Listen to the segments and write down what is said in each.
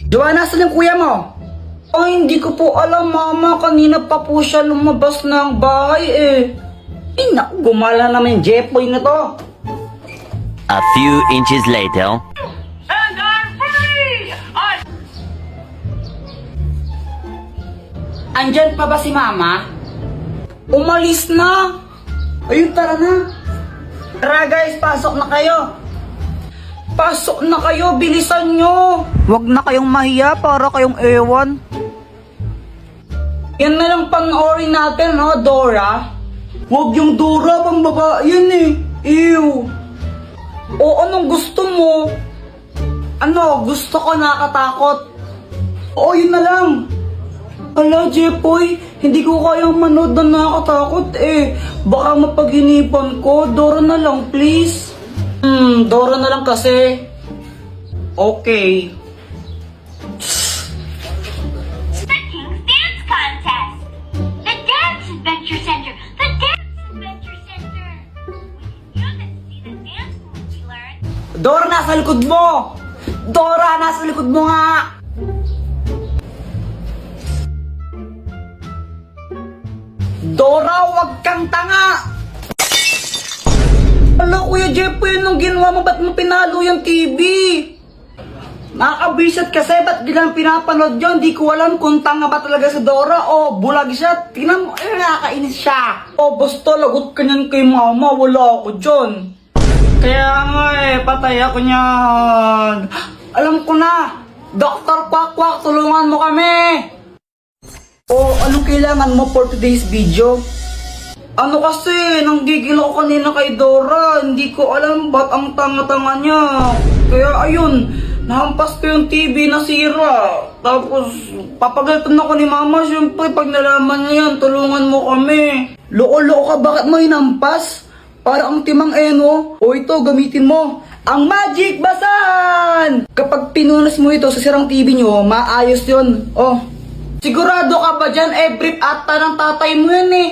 Joanna, saan yung kuya mo? Ay, hindi ko po alam, mama. Kanina pa po siya lumabas ng bahay eh. Eh, naku, gumala naman yung Jepoy na to. A few inches later. And I'm free! Andyan pa ba si mama? Umalis na. Ayun, tara na. Tara guys, pasok na kayo. Pasok na kayo, bilisan nyo. Huwag na kayong mahiya para kayong ewan. Yan na lang panoorin natin, no, Dora? Huwag yung Dora, pang babae yan eh. Ew. O anong gusto mo? Ano, gusto ko nakatakot. Oo, yun na lang. Ala, Jepoy, hindi ko kayang manood na nakakatakot eh. Baka mapaginipan ko. Dora na lang, please. Dora na lang kasi. Okay. King's Dance Contest! The Dance Adventure Center! The Dance Adventure Center! You can see the dance moves we learned. Dora, nasa likod mo! Dora, nasa likod mo nga! Dora, wag kang tanga! Hala, Kuya Jepoy, anong ginawa mo? Ba't mo pinalo yung TV? Nakakabisat kasi, ba't gilang pinapanood yun? Di ko alam kung tanga ba talaga si Dora o bulag siya. Tingnan mo, nakakainis siya. O, basta lagot ka niyan kay mama, wala ako dyan. Kaya nga patay ako niyan. Alam ko na, Dr. Quack, tulungan mo kami. O, anong kailangan mo for today's video? Ano kasi, nanggigil ako kanina kay Dora. Hindi ko alam ba't ang tanga-tanga niya. Kaya ayun, nahampas ko yung TV na sira. Tapos, papagalitan ako ni Mama. Siyempre, pag nalaman niya yan, tulungan mo kami. Loko-loko ka, bakit mo hinampas? Para ang timang eno. O ito, gamitin mo. Ang Magic Basahan! Kapag pinunas mo ito sa sirang TV nyo, maayos yun. Oh, sigurado ka ba dyan? Brief ata ng tatay mo yan eh.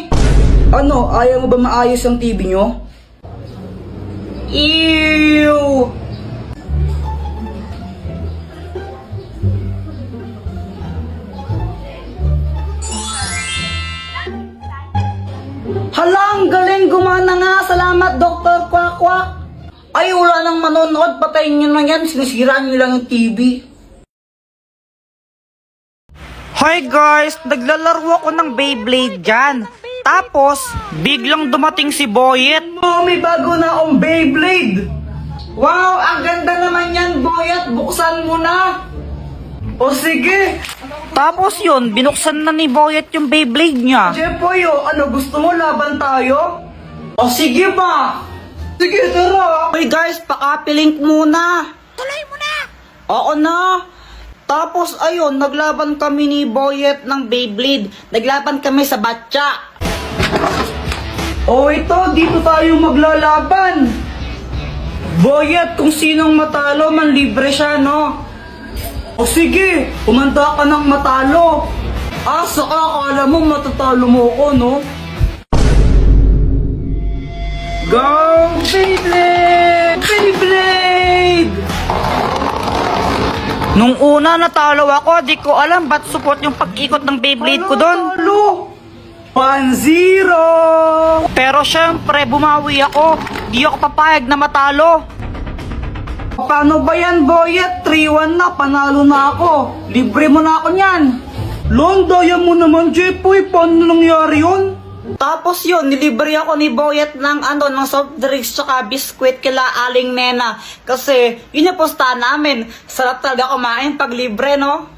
Ano, ayaw mo ba maayos ang TV nyo? Ew! Hala, ang galing, gumana nga. Salamat, Dr. Quack. Ay, wala nang manonood. Patayin nyo na yan. Sinisiraan nyo lang yung TV. Hi guys! Naglalaro ako ng Beyblade dyan. Tapos, biglang dumating si Boyet. Oh, may bago na akong Beyblade. Wow, ang ganda naman yan, Boyet. Buksan mo na. O sige. Tapos yun, binuksan na ni Boyet yung Beyblade niya. Jepoy, ano gusto mo, laban tayo? O sige ba? Sige, tara. Hey guys, pakapilink muna. Tuloy mo na! Oo na. Tapos ayun, naglaban kami ni Boyet ng Beyblade. Naglaban kami sa batya. Oh, ito, dito tayo maglalaban. Boyet, kung sinong matalo, manlibre siya, no? O sige, umanda ka ng matalo. Saka akala mo matatalo mo ko, no? Go, Beyblade! Beyblade! Nung una natalo ako, di ko alam ba't support yung pag-ikot ng Beyblade ko doon. 1-0! Pero syempre, bumawi ako. Di ako papayag na matalo. Paano ba yan, Boyet? 3-1 na, panalo na ako. Libre mo na ako niyan. Daya mo naman, Jepoy. Paano nangyari yun? Tapos yun, nilibre ako ni Boyet ng ng soft drinks tsaka biskwit kila Aling Nena. Kasi yun yung posta namin. Sarap talaga kumain pag libre, no?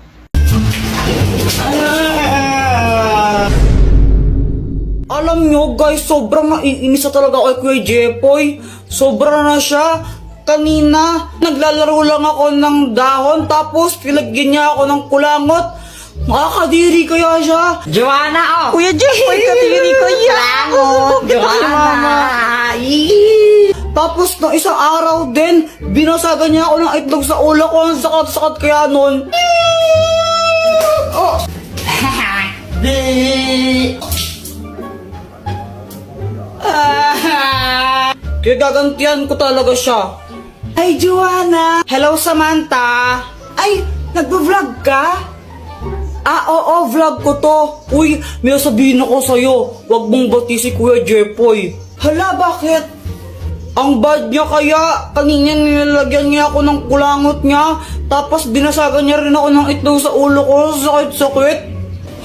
Alam nyo guys, sobrang naiinis na talaga kay Kuya Jepoy. Sobra na siya. Kanina, naglalaro lang ako ng dahon tapos pinagyan niya ako ng kulangot. Makakadiri kaya siya. Joanna, Kuya Jepoy, kadiri ko yan. Joanna. Tapos, ng isang araw din, binasagan niya ako ng itlog sa ulo ko. Ang sakat-sakat kaya nun. Oh. Kaya gagantihan ko talaga siya. Ay, Joanna! Hello, Samantha! Ay, Nagbo-vlog ka? Ah, oo, vlog ko to. Uy, may sabihin ako sa'yo. Huwag mong bati si Kuya Jepoy. Hala, bakit? Ang bad niya kaya. Kanina nilalagyan niya ako ng kulangot niya. Tapos binasagan niya rin ako ng itlog sa ulo ko. Sakit-sakit.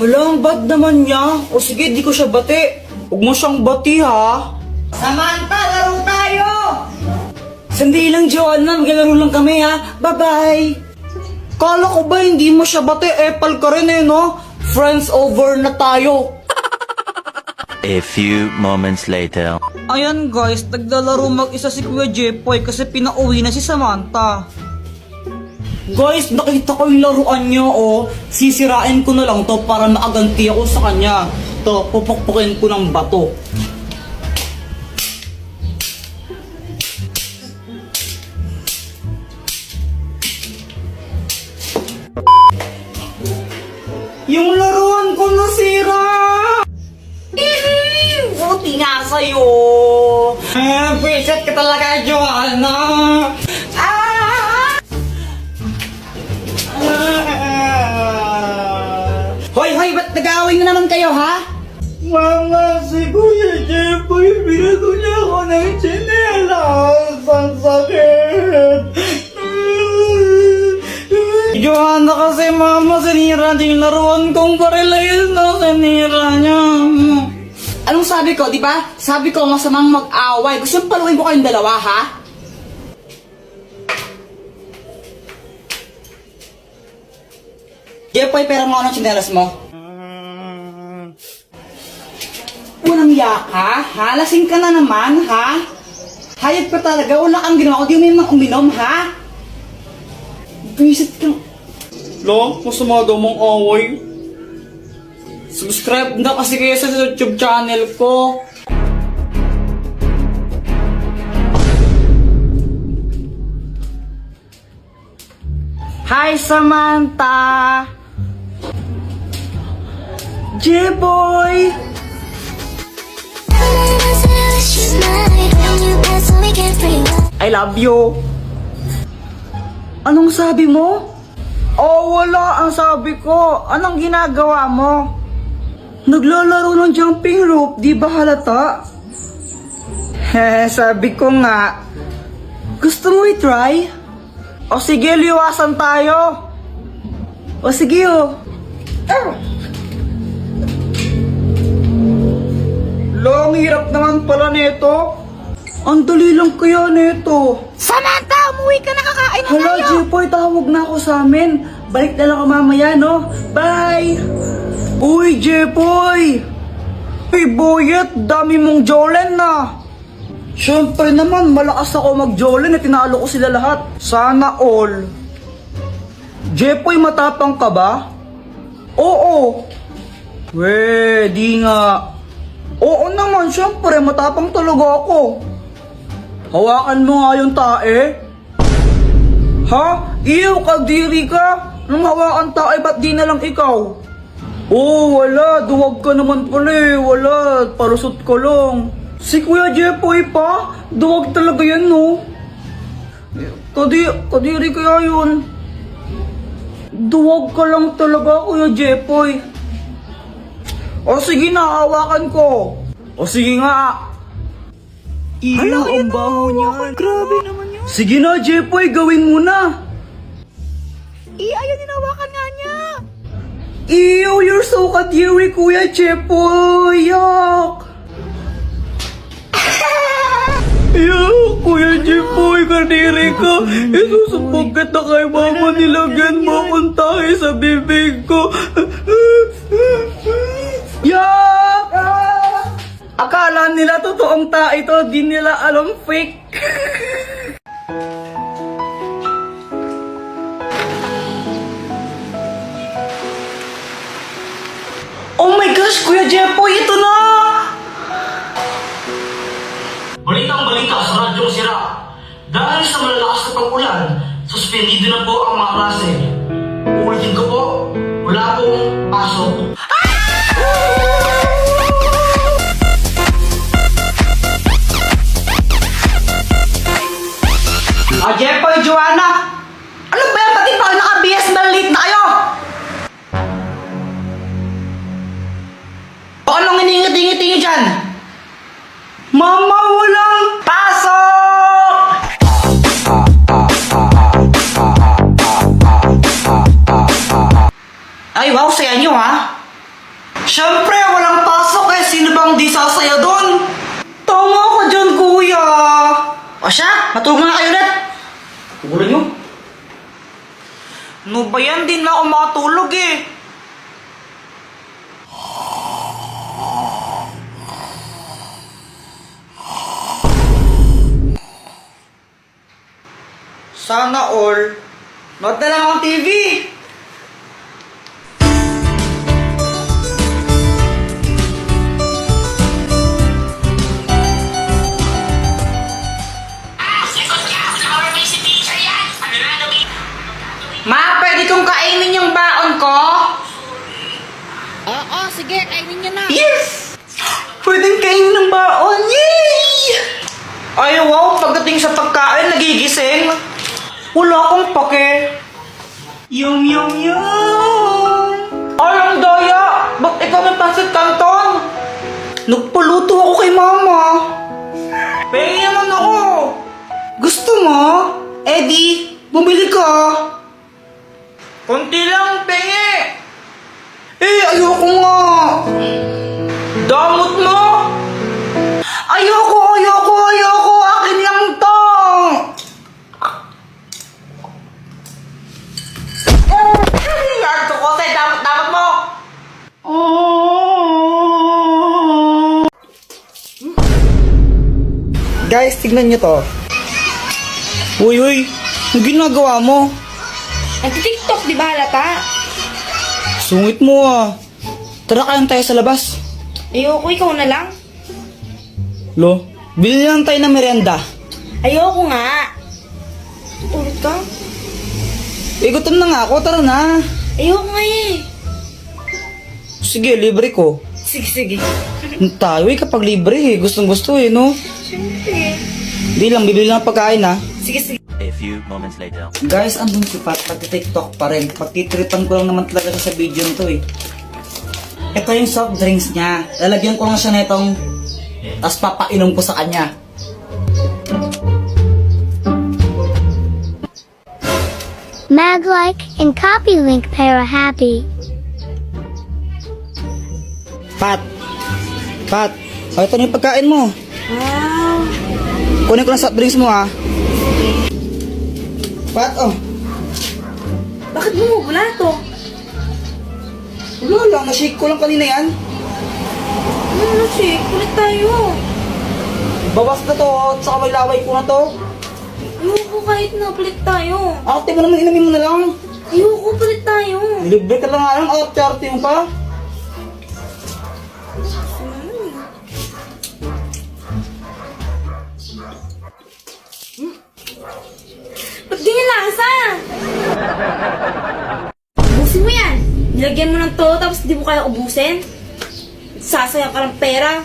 Hala, ang bad naman niya. O sige, di ko siya bati. Huwag mo siyang bati, ha? Samantha, laro tayo! Sandali lang, Joanna. Maglalaro lang kami, ha? Bye-bye! Kala ko ba hindi mo siya bati? Epal ka rin, no? Friends over na tayo. A few moments later. Ayan guys, naglalaro mag-isa si Kuya Jepoy kasi pinauwi na si Samantha. Guys, nakita ko yung laruan niyo, oh. Sisirain ko na lang to para maaganti ako sa kanya. To, pupukpukin ko ng bato. Yung laruan ko nasira! Buti nga sa'yo! Visit ka talaga, Joanna! Hoy, ba't nag-aaway na naman kayo, ha? Mama, si Kuya Jepoy, binago niya ako ng tsinelas. Ang sakit! Joanna kasi, mama, sinira din yung laruan kong parilayas na sinira niya. Anong sabi ko, di ba? Sabi ko, masamang mag-away. Gusto yung paluin ko kayong dalawa, ha? Jepoy, pera mo anong tsinelas mo? Walang yaka, ha? Lasing ka na naman, ha? Hayag ka talaga, wala kang ginawa. Di mo uminom, ha? Visit ka. Lo, masama daw mong away. Subscribe na kasi kayo sa YouTube channel ko. Hi, Samantha! J-Boy! I love you! Anong sabi mo? Oh, wala ang sabi ko. Anong ginagawa mo? Naglalaro ng jumping rope, di ba halata? Sabi ko nga. Gusto mo i-try? O sige, liwasan tayo. O sige, oh. Lo, ang hirap naman pala nito. Ang dali lang kaya nito. Samantha, umuwi ka na, kakain na Hala, tayo. Jepoy, tawag na ako sa amin. Balik na lang ako mamaya, no? Bye! Uy, Jepoy! Hey, Boyet, dami mong Jolen na. Siyempre naman, malakas ako mag-Jolen at tinalo ko sila lahat. Sana all. Jepoy, matapang ka ba? Oo. We, di nga. Oo naman, siyempre, matapang talaga ako. Hawakan mo nga yung tae. Ha? Iyo, kadiri ka. Nung hawakan tae, ba't di na lang ikaw? Oh, wala. Duwag ka naman pala eh. Wala. Palusot ko lang. Si Kuya Jepoy pa? Duwag talaga yan, no? Kadiri kaya yun. Duwag ka lang talaga, Kuya Jepoy. O sige na, hawakan ko. O sige nga. Hala, ang baho niyan. Grabe naman yun. Sige na, Jepoy, gawin mo na. Ayaw, ninawakan nga niya. Ew, you're so kadiri, Kuya Jepoy. Yuck. Yuck, Kuya Jepoy, kadiri ka. Isusubukat na kay mama, nilagyan mo akong tae sa bibig ko. Yuck! Akala nila totoong tae to, di nila alam fake. Oh my gosh, Kuya Jepoy, ito na! Balitang-balita sa radyong sira. Dahil sa malalakas na pag-ulan, suspendido na po ang mga klase. Uulitin ko po, wala pong pasok. Jepoy, Joanna! Ano ba yan? Pati pa kayo BS, malit na kayo! O anong iningit-ingit-ingit dyan? Mama, walang pasok! Ay, wow, saya nyo ha? Siyempre, walang pasok eh. Sino bang di sasaya doon? Tama ka dyan, kuya. O siya, matulog na nga kayo ulit. Tugulan nyo. No ba yan? Di na ako makatulog eh. Sana all. Nood na lang ang TV. Ma, pwede kong kainin yung baon ko? Oo, sige, kainin niyo na. Yes! Pwedeng kainin ng baon. Yay! Ay, wow, pagdating sa pagkain, nagigising. Wala akong pake. Yum, yum, yum. Ay, ang daya. Ba't ikaw may pansit canton? Nagpaluto ako kay mama. Pengi naman ako. Gusto mo? Eddie, bumili ka. Kunti lang, pengi. Eh, ayoko nga. Damot mo. Ayoko. Akin lang to. Yarto ko, say, damot mo. Guys, tignan nyo to. Uy, ang ginagawa mo? Nag-TikTok, di ba halata? Sungit mo ah. Tara kayan tayo sa labas. Ayoko, ikaw na lang. Lo, bilhin lang tayo ng merienda. Ayoko nga. Tulog ka? Gutom na nga ako, tara na. Ayoko nga eh. Sige, libre ko. Sige. Tayo eh, kapag libre eh. Gustong gusto eh, no? Siyempre. Di lang, bibili lang ng pagkain ha. Sige. A few moments later. Guys, andun si Pat, pag-tiktok pa rin. Pagtitripan ko lang naman talaga siya sa video nito eh. Ito yung soft drinks niya. Lalagyan ko lang siya nitong, tapos papainom ko sa kanya. Maglike and copy link para happy. Pat! O, ito na yung pagkain mo. Wow. Kunin ko lang soft drinks mo ha. Pat, oh. Bakit bumubula to? Wala lang, na-shake ko lang kanina yan. Ano siya? Kulit tayo. Bawas na to, at saka may laway ko na to. Ayoko kahit na palit tayo. Ate mo naman, inamin mo na lang. Ayoko palit tayo. Libre ka lang nga lang, charity mo pa. Ba't ganyan lasa? Ubusin mo yan. Nilagyan mo ng todo tapos di mo kaya ubusin. Sasayang ka ng pera.